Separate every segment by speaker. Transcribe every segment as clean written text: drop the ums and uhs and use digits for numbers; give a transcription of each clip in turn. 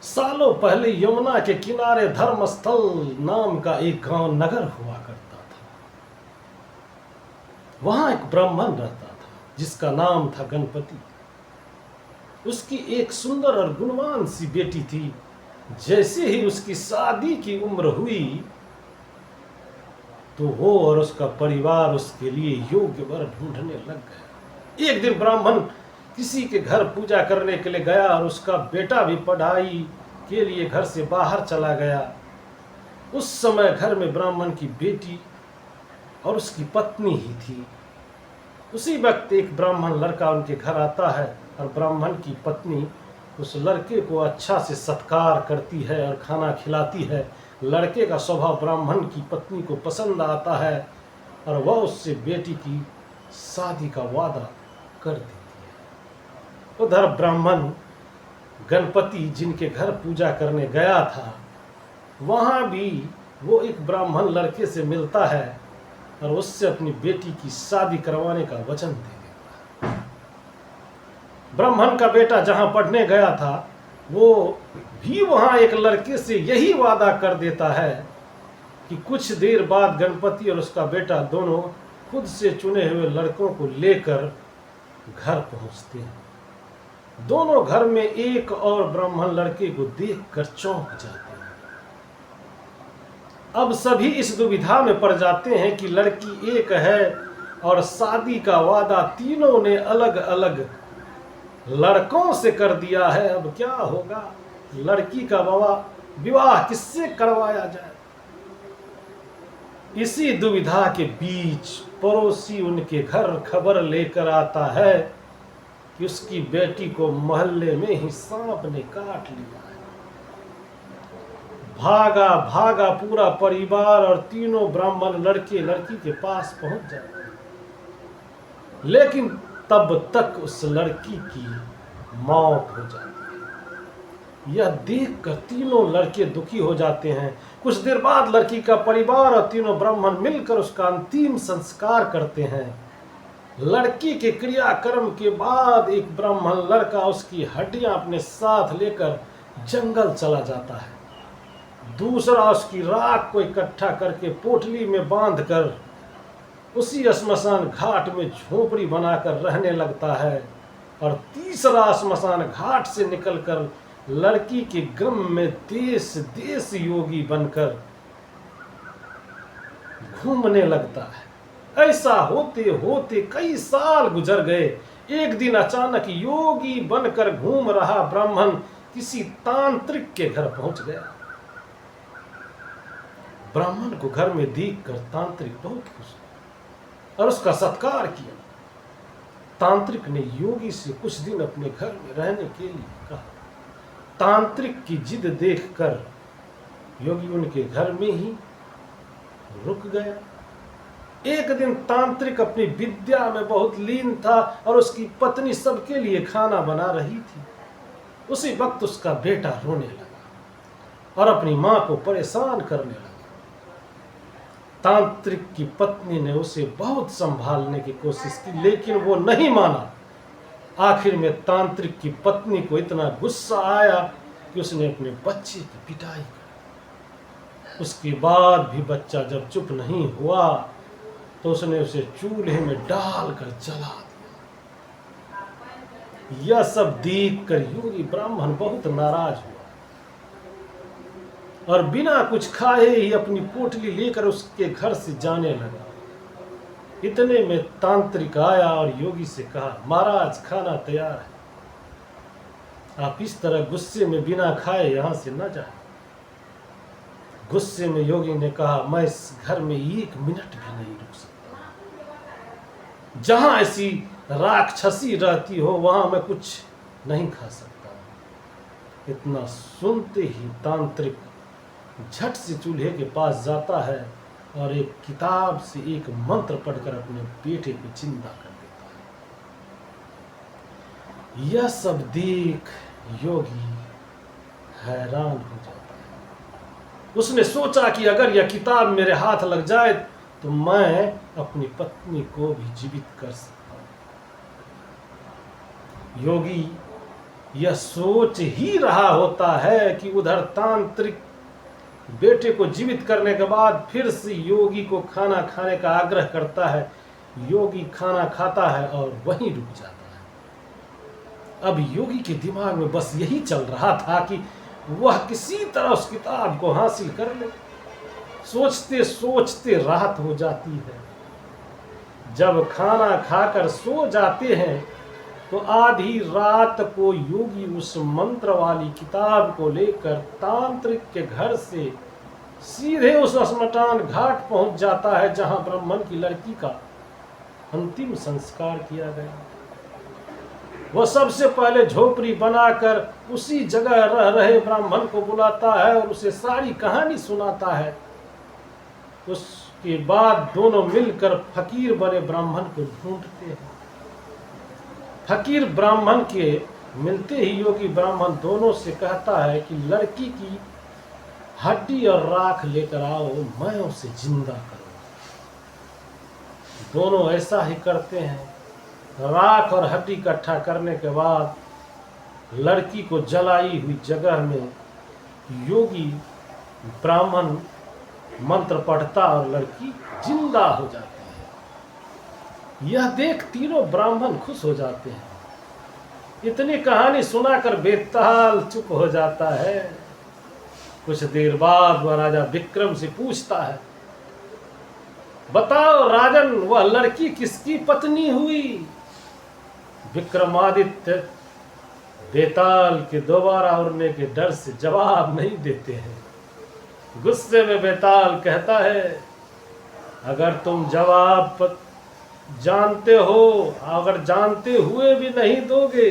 Speaker 1: सालों पहले यमुना के किनारे धर्मस्थल नाम का एक गांव नगर हुआ करता था। वहां एक ब्राह्मण रहता था जिसका नाम था गणपति। उसकी एक सुंदर और गुणवान सी बेटी थी। जैसे ही उसकी शादी की उम्र हुई तो वो और उसका परिवार उसके लिए योग्य वर ढूंढने लग गए। एक दिन ब्राह्मण किसी के घर पूजा करने के लिए गया और उसका बेटा भी पढ़ाई के लिए घर से बाहर चला गया। उस समय घर में ब्राह्मण की बेटी और उसकी पत्नी ही थी। उसी वक्त एक ब्राह्मण लड़का उनके घर आता है और ब्राह्मण की पत्नी उस लड़के को अच्छा से सत्कार करती है और खाना खिलाती है। लड़के का स्वभाव ब्राह्मण की पत्नी को पसंद आता है और वह उससे बेटी की शादी का वादा कर देती है। उधर ब्राह्मण गणपति जिनके घर पूजा करने गया था, वहाँ भी वो एक ब्राह्मण लड़के से मिलता है और उससे अपनी बेटी की शादी करवाने का वचन दे देता है। ब्राह्मण का बेटा जहाँ पढ़ने गया था वो भी वहाँ एक लड़के से यही वादा कर देता है कि कुछ देर बाद गणपति और उसका बेटा दोनों खुद से चुने हुए लड़कों को लेकर घर पहुँचते हैं। दोनों घर में एक और ब्राह्मण लड़के को देखकर चौंक जाते हैं। अब सभी इस दुविधा में पड़ जाते हैं कि लड़की एक है और शादी का वादा तीनों ने अलग अलग लड़कों से कर दिया है। अब क्या होगा? लड़की का विवाह किससे करवाया जाए? इसी दुविधा के बीच पड़ोसी उनके घर खबर लेकर आता है कि उसकी बेटी को मोहल्ले में ही सांप ने काट लिया है। भागा भागा पूरा परिवार और तीनों ब्राह्मण लड़के लड़की के पास पहुंच जाते हैं, लेकिन तब तक उस लड़की की मौत हो जाती है। यह देखकर तीनों लड़के दुखी हो जाते हैं। कुछ देर बाद लड़की का परिवार और तीनों ब्राह्मण मिलकर उसका अंतिम संस्कार करते हैं। लड़की के क्रियाक्रम के बाद एक ब्राह्मण लड़का उसकी हड्डियां अपने साथ लेकर जंगल चला जाता है। दूसरा उसकी राख को इकट्ठा करके पोटली में बांधकर उसी श्मशान घाट में झोपड़ी बनाकर रहने लगता है। और तीसरा श्मशान घाट से निकलकर लड़की के गम में देश देश योगी बनकर घूमने लगता है। ऐसा होते होते कई साल गुजर गए। एक दिन अचानक योगी बनकर घूम रहा ब्राह्मण किसी तांत्रिक के घर पहुंच गया। ब्राह्मण को घर में देखकर तांत्रिक बहुत खुश और उसका सत्कार किया। तांत्रिक ने योगी से कुछ दिन अपने घर में रहने के लिए कहा। तांत्रिक की जिद देखकर योगी उनके घर में ही रुक गया। एक दिन तांत्रिक अपनी विद्या में बहुत लीन था और उसकी पत्नी सबके लिए खाना बना रही थी। उसी वक्त उसका बेटा रोने लगा और अपनी मां को परेशान करने लगा। तांत्रिक की पत्नी ने उसे बहुत संभालने की कोशिश की, लेकिन वो नहीं माना। आखिर में तांत्रिक की पत्नी को इतना गुस्सा आया कि उसने अपने बच्चे की पिटाई की। उसके बाद भी बच्चा जब चुप नहीं हुआ तो उसने उसे चूल्हे में डालकर जला दिया। यह सब देखकर योगी ब्राह्मण बहुत नाराज हुआ और बिना कुछ खाए ही अपनी पोटली लेकर उसके घर से जाने लगा। इतने में तांत्रिक आया और योगी से कहा, महाराज खाना तैयार है, आप इस तरह गुस्से में बिना खाए यहां से न जाए। गुस्से में योगी ने कहा, मैं इस घर में एक मिनट भी नहीं रुक सकता। जहां ऐसी राक्षसी रहती हो वहां मैं कुछ नहीं खा सकता। इतना सुनते ही तांत्रिक झट से चूल्हे के पास जाता है और एक किताब से एक मंत्र पढ़कर अपने बेटे को जिंदा कर देता है। यह सब देख योगी हैरान हो जाता है। उसने सोचा कि अगर यह किताब मेरे हाथ लग जाए तो मैं अपनी पत्नी को भी जीवित कर सकता हूं। योगी यह सोच ही रहा होता है कि उधर तांत्रिक बेटे को जीवित करने के बाद फिर से योगी को खाना खाने का आग्रह करता है। योगी खाना खाता है और वहीं रुक जाता है। अब योगी के दिमाग में बस यही चल रहा था कि वह किसी तरह उस किताब को हासिल कर ले। सोचते सोचते रात हो जाती है। जब खाना खाकर सो जाते हैं तो आधी रात को योगी उस मंत्र वाली किताब को लेकर तांत्रिक के घर से सीधे उस श्मशान घाट पहुंच जाता है जहां ब्राह्मण की लड़की का अंतिम संस्कार किया गया। वह सबसे पहले झोपड़ी बनाकर उसी जगह रह रहे ब्राह्मण को बुलाता है और उसे सारी कहानी सुनाता है। उसके बाद दोनों मिलकर फकीर बने ब्राह्मण को ढूंढते हैं। फकीर ब्राह्मण के मिलते ही योगी ब्राह्मण दोनों से कहता है कि लड़की की हड्डी और राख लेकर आओ, मैं उसे जिंदा करूं। दोनों ऐसा ही करते हैं। राख और हड्डी इकट्ठा करने के बाद लड़की को जलाई हुई जगह में योगी ब्राह्मण मंत्र पढ़ता और लड़की जिंदा हो जाती है। यह देख तीनों ब्राह्मण खुश हो जाते हैं। इतनी कहानी सुनाकर बेताल चुप हो जाता है। कुछ देर बाद वह राजा विक्रम से पूछता है, बताओ राजन, वह लड़की किसकी पत्नी हुई? विक्रमादित्य बेताल के दोबारा उड़ने के डर से जवाब नहीं देते हैं। गुस्से में बेताल कहता है, अगर तुम जवाब जानते हो, अगर जानते हुए भी नहीं दोगे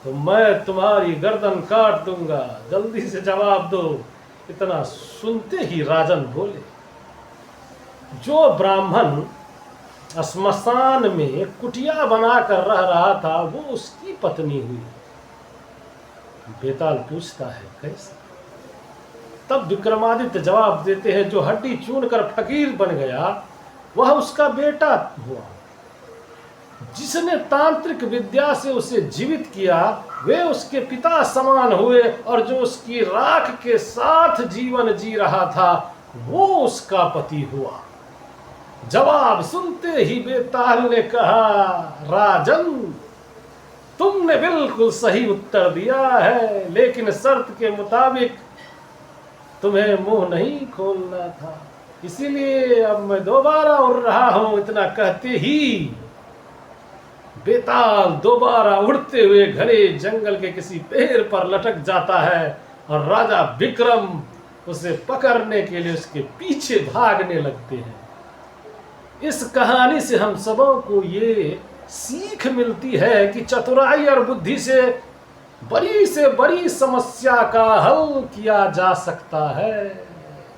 Speaker 1: तो मैं तुम्हारी गर्दन काट दूंगा। जल्दी से जवाब दो। इतना सुनते ही राजन बोले, जो ब्राह्मण श्मशान में कुटिया बनाकर रह रहा था वो उसकी पत्नी हुई। बेताल पूछता है, कैसे? तब विक्रमादित्य जवाब देते हैं, जो हड्डी चूनकर फकीर बन गया वह उसका बेटा हुआ। जिसने तांत्रिक विद्या से उसे जीवित किया वे उसके पिता समान हुए, और जो उसकी राख के साथ जीवन जी रहा था वो उसका पति हुआ। जवाब सुनते ही बेताल ने कहा, राजन, तुमने बिल्कुल सही उत्तर दिया है, लेकिन शर्त के मुताबिक तुम्हें मुंह नहीं खोलना था, इसीलिए अब मैं दोबारा उड़ रहा हूं। इतना कहते ही बेताल दोबारा उड़ते हुए घने जंगल के किसी पेड़ पर लटक जाता है और राजा विक्रम उसे पकड़ने के लिए उसके पीछे भागने लगते हैं। इस कहानी से हम सबों को ये सीख मिलती है कि चतुराई और बुद्धि से बड़ी समस्या का हल किया जा सकता है।